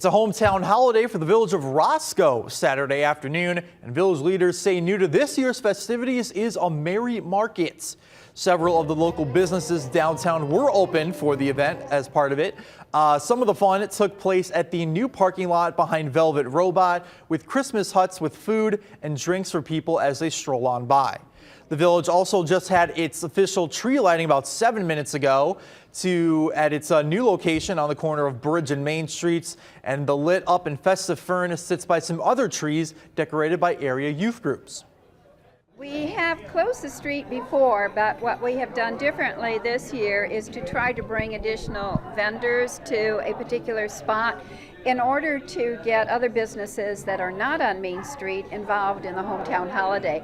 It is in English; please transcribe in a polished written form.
It's a hometown holiday for the village of Roscoe Saturday afternoon, and village leaders say new to this year's festivities is a merry market. Several of the local businesses downtown were open for the event as part of it. Some of the fun took place at the new parking lot behind Velvet Robot, with Christmas huts with food and drinks for people as they stroll on by. The village also just had its official tree lighting about 7 minutes ago at its new location on the corner of Bridge and Main Streets, and the lit up and festive fern sits by some other trees decorated by area youth groups. We have closed the street before, but what we have done differently this year is to try to bring additional vendors to a particular spot in order to get other businesses that are not on Main Street involved in the hometown holiday.